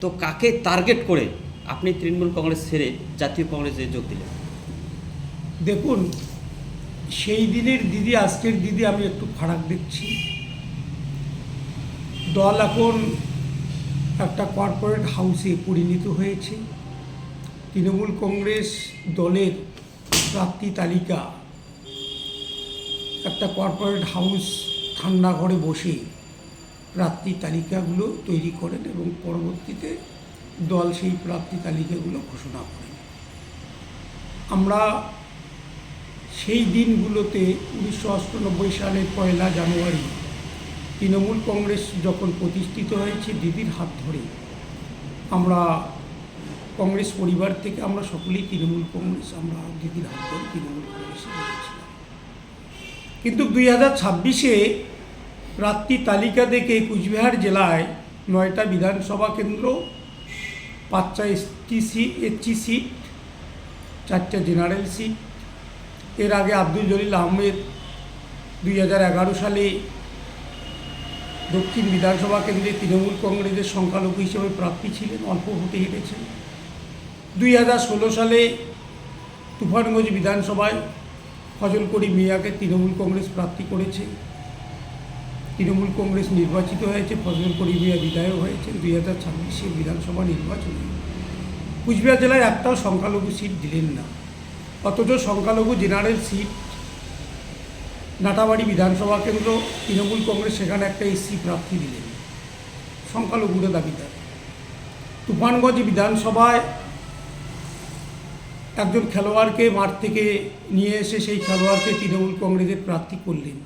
তো কাকে টার্গেট করে আপনি তৃণমূল কংগ্রেস ছেড়ে জাতীয় কংগ্রেসে যোগ দিলেন? দেখুন, সেই দিনের দিদি আজকের দিদি আমি একটু ফারাক দেখছি। দল এখন একটা কর্পোরেট হাউসে পরিণত হয়েছে। তৃণমূল কংগ্রেস দলের প্রার্থী তালিকা একটা কর্পোরেট হাউস ঠান্ডা ঘরে বসে প্রার্থী তালিকাগুলো তৈরি করেন এবং পরবর্তীতে দল সেই প্রার্থী তালিকাগুলো ঘোষণা করেন। আমরা সেই দিনগুলোতে 1998 সালের 1 জানুয়ারি তৃণমূল কংগ্রেস যখন প্রতিষ্ঠিত হয়েছে দিদির হাত ধরে, আমরা কংগ্রেস পরিবার থেকে আমরা সকলেই তৃণমূল কংগ্রেস, আমরা দিদির হাত ধরে তৃণমূল কংগ্রেসে গিয়েছিলাম। কিন্তু 2026-এ প্রার্থী তালিকা দেখে কুচবিহার জেলায় 9টা বিধানসভা কেন্দ্র, 5টা এসসি সিট, 4টা জেনারেল সিট। এর আগে আব্দুল জলিল আহমেদ 2011 সালে দক্ষিণ বিধানসভা কেন্দ্রে তৃণমূল কংগ্রেসের সংখ্যালঘু হিসেবে প্রার্থী ছিলেন, অল্প ভোটে হেরেছেন। 2016 সালে তুফানগঞ্জ বিধানসভায় ফজল করিম মিয়াকে তৃণমূল কংগ্রেস প্রার্থী করেছে। তৃণমূল কংগ্রেস নির্বাচিত হয়েছে, ফজল করিম মিয়া বিধায়ক হয়েছে। 2026 বিধানসভা নির্বাচনে কুচবিহার জেলায় একটাও সংখ্যালঘু সিট দিলেন না, অথচ সংখ্যালঘু জেনারেল সিট নাটাবাড়ি বিধানসভা কেন্দ্র তৃণমূল কংগ্রেস সেখানে একটা এসসি প্রার্থী দিলেন, সংখ্যালঘুরা দাবিদার। তুফানগঞ্জ বিধানসভায় একজন খেলোয়াড়কে মাঠ থেকে নিয়ে এসে সেই খেলোয়াড়কে তৃণমূল কংগ্রেসের প্রার্থী করলেন।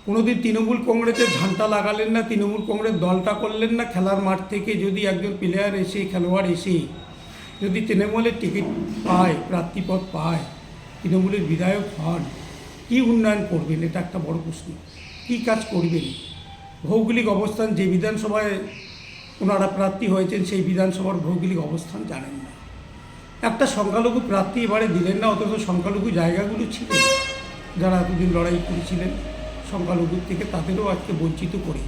কোনোদিন তৃণমূল কংগ্রেসের ঝান্ডা লাগালেন না, তৃণমূল কংগ্রেস দলটা করলেন না। খেলার মাঠ থেকে যদি একজন প্লেয়ার এসে, খেলোয়াড় এসে যদি তৃণমূলের টিকিট পায়, প্রার্থীপদ পায়, তৃণমূলের বিধায়ক হন, কী উন্নয়ন করবেন? এটা একটা বড় প্রশ্ন। কী কাজ করবেন? ভৌগোলিক অবস্থান, যে বিধানসভায় ওনারা প্রার্থী হয়েছেন সেই বিধানসভার ভৌগোলিক অবস্থান জানেন না। একটা সংখ্যালঘু প্রার্থী এবারে দিলেন না, অথচ সংখ্যালঘু জায়গাগুলো ছিলেন, যারা এতদিন লড়াই করেছিলেন সংখ্যালঘুর থেকে, তাদেরও আজকে বঞ্চিত করে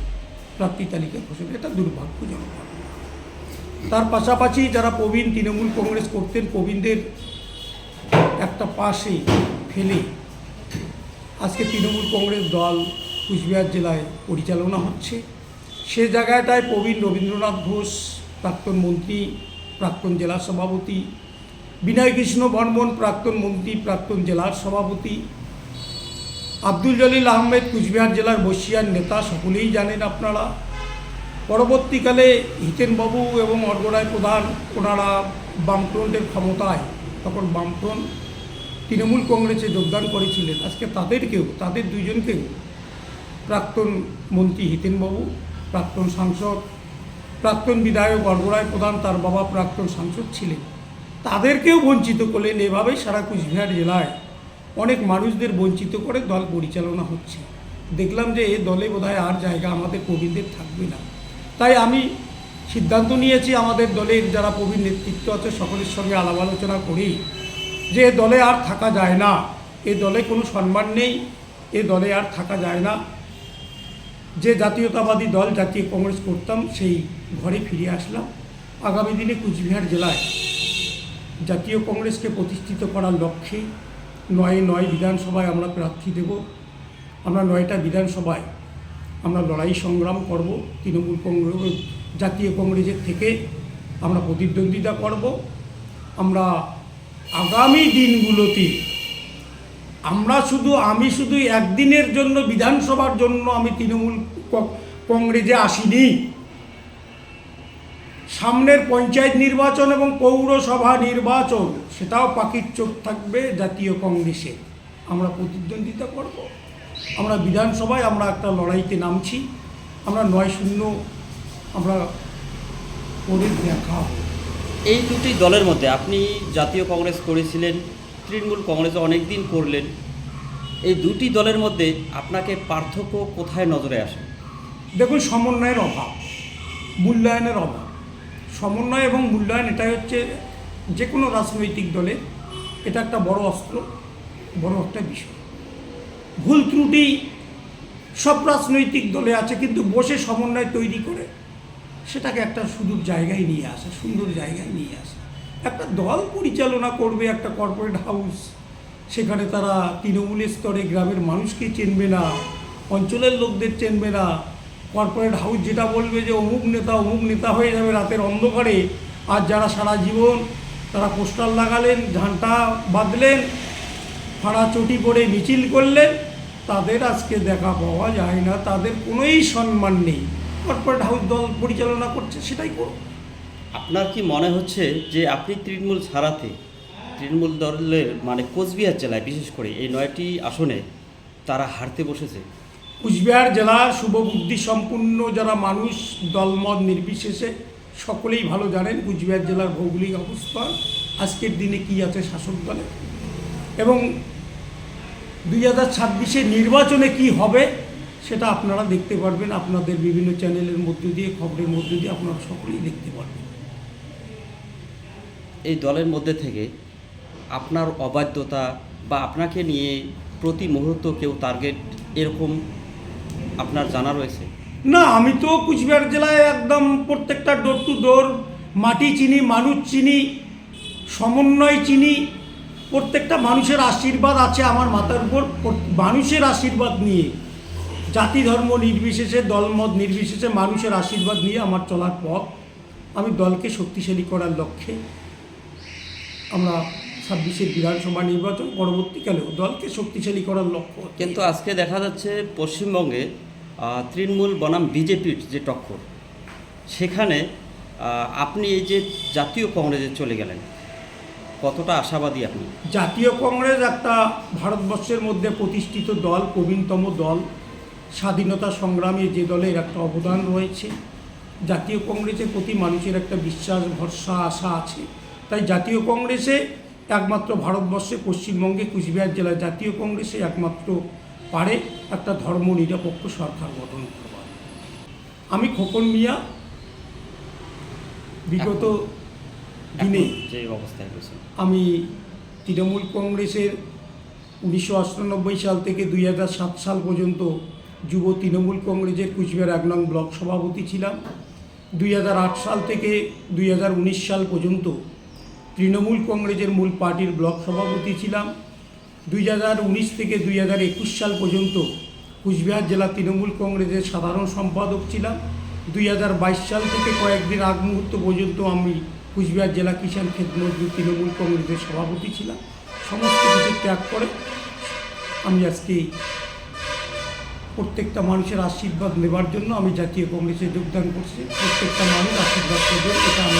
প্রার্থী তালিকা ঘোষণা, এটা দুর্ভাগ্যজনক। তার পাশাপাশি যারা প্রবীণ তৃণমূল কংগ্রেস করতেন, প্রবীণদের একটা পাশে ফেলে আজকে তৃণমূল কংগ্রেস দল কুচবিহার জেলায় পরিচালনা হচ্ছে। সে জায়গাটায় প্রবীণ রবীন্দ্রনাথ ঘোষ, প্রাক্তন মন্ত্রী, প্রাক্তন জেলা সভাপতি, বিনয় কৃষ্ণ বর্মন, প্রাক্তন মন্ত্রী, প্রাক্তন জেলার সভাপতি, আব্দুল জলিল আহমেদ কুচবিহার জেলার বর্ষিয়ার নেতা, সকলেই জানেন আপনারা। পরবর্তীকালে হিতেনবাবু এবং অর্গরায় প্রধান, ওনারা বামফ্রন্টের ক্ষমতায়, তখন বামফ্রন্ট তৃণমূল কংগ্রেসে যোগদান করেছিলেন। আজকে তাদের দুইজনকেও প্রাক্তন মন্ত্রী হিতেনবাবু, প্রাক্তন সাংসদ, প্রাক্তন বিধায়ক অর্গরায় প্রধান, তার বাবা প্রাক্তন সাংসদ ছিলেন, তাদেরকেও বঞ্চিত করলেন। এভাবেই সারা কুচবিহার জেলায় অনেক মানুষদের বঞ্চিত করে দল পরিচালনা হচ্ছে। দেখলাম যে এ দলে বোধহয় আর জায়গা আমাদের প্রবীণদের থাকবে না। তাই আমি সিদ্ধান্ত নিয়েছি, আমাদের দলের যারা প্রবীণ নেতৃত্ব আছে সকলের সঙ্গে আলাপ আলোচনা করি যে এ দলে আর থাকা যায় না, এ দলে কোনো সম্মান নেই, এ দলে আর থাকা যায় না। যে জাতীয়তাবাদী দল জাতীয় কংগ্রেস করতাম, সেই ঘরে ফিরে আসলাম। আগামী দিনে কুচবিহার জেলায় জাতীয় কংগ্রেসকে প্রতিষ্ঠিত করার লক্ষ্যে 9 বিধানসভায় আমরা প্রার্থী দেব। আমরা 9টা বিধানসভায় আমরা লড়াই সংগ্রাম করব। তৃণমূল কংগ্রেস, জাতীয় কংগ্রেসের থেকে আমরা প্রতিদ্বন্দ্বিতা করব। আমরা আগামী দিনগুলোতে আমি শুধু একদিনের জন্য বিধানসভার জন্য আমি তৃণমূল কংগ্রেসে আসিনি। সামনের পঞ্চায়েত নির্বাচন এবং পৌরসভা নির্বাচন, সেটাও পাখির চোখ থাকবে জাতীয় কংগ্রেসে। আমরা প্রতিদ্বন্দ্বিতা করব। আমরা বিধানসভায় আমরা একটা লড়াইতে নামছি। আমরা 9-0 আমরা করে দেখাব। এই দুটি দলের মধ্যে আপনি জাতীয় কংগ্রেস করেছিলেন, তৃণমূল কংগ্রেসে অনেক দিন করলেন, এই দুটি দলের মধ্যে আপনাকে পার্থক্য কোথায় নজরে আসে? দেখুন, সমন্বয়ের অভাব, মূল্যায়নের অভাব। সমন্বয় এবং মূল্যায়ন, এটাই হচ্ছে যে কোনো রাজনৈতিক দলের এটা একটা বড় অস্ত্র, বড় একটা বিষয়। ভুল ত্রুটি সব রাজনৈতিক দলে আছে, কিন্তু বসে সমন্বয় তৈরি করে সেটাকে একটা সুদূর জায়গায় নিয়ে আসা, সুন্দর জায়গায় নিয়ে আসা। একটা দল পরিচালনা করবে একটা কর্পোরেট হাউস, সেখানে তারা তৃণমূলের স্তরে গ্রামের মানুষকে চিনবে না, অঞ্চলের লোকদের চিনবে না। কর্পোরেট হাউস যেটা বলবে যে অমুক নেতা হয়ে যাবে রাতের অন্ধকারে, আর যারা সারা জীবন তারা পোস্টার লাগালেন, ঝান্ডা বাঁধলেন, ফাড়া চটি পরে মিছিল করলেন, তাদের আজকে দেখা পাওয়া যায় না, তাদের কোনোই সম্মান নেই। কর্পোরেট হাউস দল পরিচালনা করছে, সেটাই করুন। আপনার কি মনে হচ্ছে যে আপনি তৃণমূল ছাড়াতে তৃণমূল দলের মানে কোচবিহার জেলায় বিশেষ করে এই 9টি আসনে তারা হারতে বসেছে? কুচবিহার জেলার শুভবুদ্ধি সম্পূর্ণ যারা মানুষ দলমত নির্বিশেষে সকলেই ভালো জানেন কুচবিহার জেলার ভৌগোলিক অবস্থান, আজকের দিনে কী আছে শাসক দলে, এবং 2026 নির্বাচনে কি হবে সেটা আপনারা দেখতে পারবেন আপনাদের বিভিন্ন চ্যানেলের মধ্য দিয়ে, খবরের মধ্য দিয়ে আপনারা সকলেই দেখতে পারবেন। এই দলের মধ্যে থেকে আপনার অবাধ্যতা বা আপনাকে নিয়ে প্রতি মুহূর্ত কেউ টার্গেট এরকম আপনার জানা রয়েছে? না, আমি তো কুচবিহার জেলায় একদম প্রত্যেকটা ডোর টু ডোর মাটি চিনি, মানুষ চিনি, সমন্বয় চিনি। প্রত্যেকটা মানুষের আশীর্বাদ আছে আমার মাথার উপর। মানুষের আশীর্বাদ নিয়ে, জাতি ধর্ম নির্বিশেষে, দলমত নির্বিশেষে মানুষের আশীর্বাদ নিয়ে আমার চলার পথ। আমি দলকে শক্তিশালী করার লক্ষ্যে আমরা 26 বিধানসভা নির্বাচন পরবর্তীকালেও দলকে শক্তিশালী করার লক্ষ্য। কিন্তু আজকে দেখা যাচ্ছে পশ্চিমবঙ্গে তৃণমূল বনাম বিজেপির যে টক্কর, সেখানে আপনি এই যে জাতীয় কংগ্রেসে চলে গেলেন, কতটা আশাবাদী আপনি? জাতীয় কংগ্রেস একটা ভারতবর্ষের মধ্যে প্রতিষ্ঠিত দল, প্রবীণতম দল, স্বাধীনতা সংগ্রামে যে দলের একটা অবদান রয়েছে। জাতীয় কংগ্রেসের প্রতি মানুষের একটা বিশ্বাস, ভরসা, আশা আছে। তাই জাতীয় কংগ্রেসে একমাত্র ভারতবর্ষে, পশ্চিমবঙ্গে, কুচবিহার জেলায় জাতীয় কংগ্রেসে একমাত্র পারে একটা ধর্ম নিরপেক্ষ সরকার গঠন করবার। আমি খোকন মিয়া বিগত দিনে যে অবস্থায় রয়েছে, আমি তৃণমূল কংগ্রেসের 1998 সাল থেকে 2007 সাল পর্যন্ত যুব তৃণমূল কংগ্রেসের কুচবিহার 1 নং ব্লক সভাপতি ছিলাম। 2008 সাল থেকে 2019 সাল পর্যন্ত তৃণমূল কংগ্রেসের মূল পার্টির ব্লক সভাপতি ছিলাম। 2019 থেকে 2021 সাল পর্যন্ত কুচবিহার জেলা তৃণমূল কংগ্রেসের সাধারণ সম্পাদক ছিলাম। 2022 সাল থেকে কয়েকদিন আগ মুহূর্ত পর্যন্ত আমি কুচবিহার জেলা কিষাণ ক্ষেত মজদুর তৃণমূল কংগ্রেসের সভাপতি ছিলাম। সমস্ত কিছু ত্যাগ করে আমি আজকে প্রত্যেকটা মানুষের আশীর্বাদ নেবার জন্য আমি জাতীয় কংগ্রেসে যোগদান করছি। প্রত্যেকটা মানুষ আশীর্বাদ করবে, এটা আমি